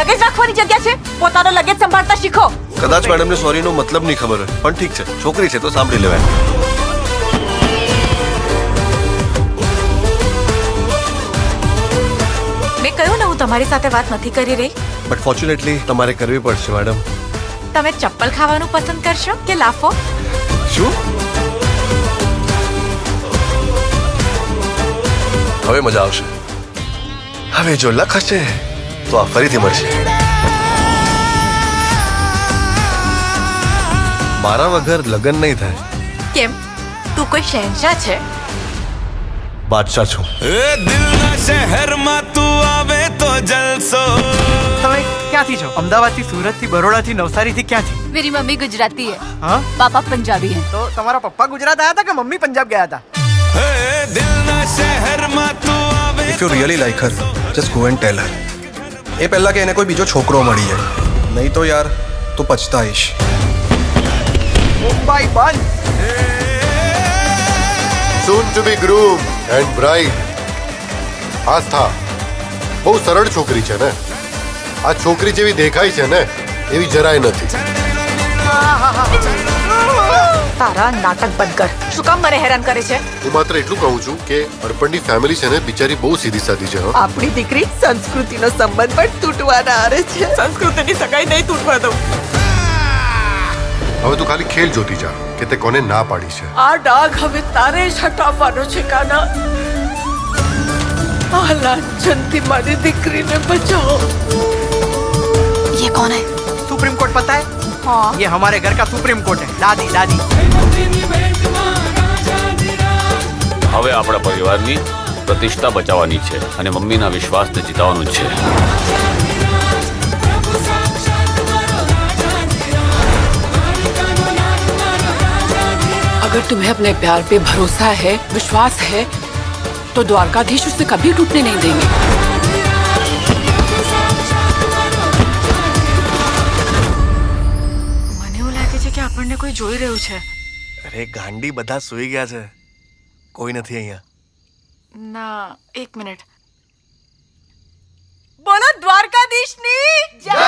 Luggage રાખવાની જગ્યા છે? પોતાનો લગેજ સંભાળતા શીખો. કદાચ મેડમને સોરીનો મતલબ નહીં ખબર હોય, પણ ઠીક છે, છોકરી છે તો સાંભળી લેવાય. મેં કહ્યું ને હું તમારી સાથે વાત નથી કરી રહી. બટ ફોર્ચ્યુનેટલી તમારે કરવી પડશે મેડમ. તમે ચપ્પલ ખાવાનું પસંદ કરશો કે લાફો? શું? હવે મજા આવશે. હવે જો લખ હશે તો આ ફરીથી મળશે. મારા વગર લગ્ન નહીં થાય. કેમ, તું કોઈ શહેનશાહ છે? બાદશાહ છું. દિલના શહેરમાં તું આવે તો જલસો. તમે ક્યાંથી છો? અમદાવાદથી, સુરતથી, બરોડાથી, નવસારીથી, ક્યાંથી? मेरी मम्मी गुजराती है, હા, पापा पंजाबी है. તો તમારા પપ્પા ગુજરાત આવ્યા હતા કે મમ્મી પંજાબ ગયા હતા? દિલના શહેરમાં તું આવે. If you really like her just go and tell her. એ પહેલા કે એને કોઈ બીજો છોકરો મળી જાય, નહીં તો યાર તું પછતાઈશ. મુંબઈ બંધ. soon to be groom and bride. આસ્થા બહુ સરળ છોકરી છે ને. આ છોકરી જેવી દેખાય છે ને એવી જરાય નથી. તારા નાટક બંધ કર. શું કામ મને હેરાન કરે છે? હું માત્ર એટલું કહું છું કે અર્પણની ફેમિલી છે ને બિચારી બહુ સીધી સાદી છે. હા, આપણી દીકરી સંસ્કૃતિનો સંબંધ પણ તૂટવાના આરે છે. સંસ્કૃતિની સગાઈ નહીં તૂટવા દઉં. હવે તું ખાલી ખેલ જોતી જા કે તે કોને ના પાડી છે. આ ડાઘ હવે તારે જ હટાવવાનો છે કાના. આ લાંછનથી મારી દીકરીને બચાવો. ये कौन है? सुप्रीम कोर्ट पता है? हाँ. ये हमारे घर का सुप्रीम कोर्ट है. दादी दादी. હવે આપણા પરિવારની પ્રતિષ્ઠા બચાવવાની છે અને મમ્મીના વિશ્વાસને જીતવાનું છે. अगर तुम्हें अपने प्यार पे भरोसा है, विश्वास है, तो द्वारकाधीश उसे कभी टूटने नहीं देंगे. મને એવું લાગે છે કે આપણને કોઈ જોઈ રહ્યું છે. અરે ગાંડી, બધા સૂઈ ગયા છે, કોઈ નથી અહીંયા. ના, એક મિનિટ. બોલો દ્વારકાધીશની જય.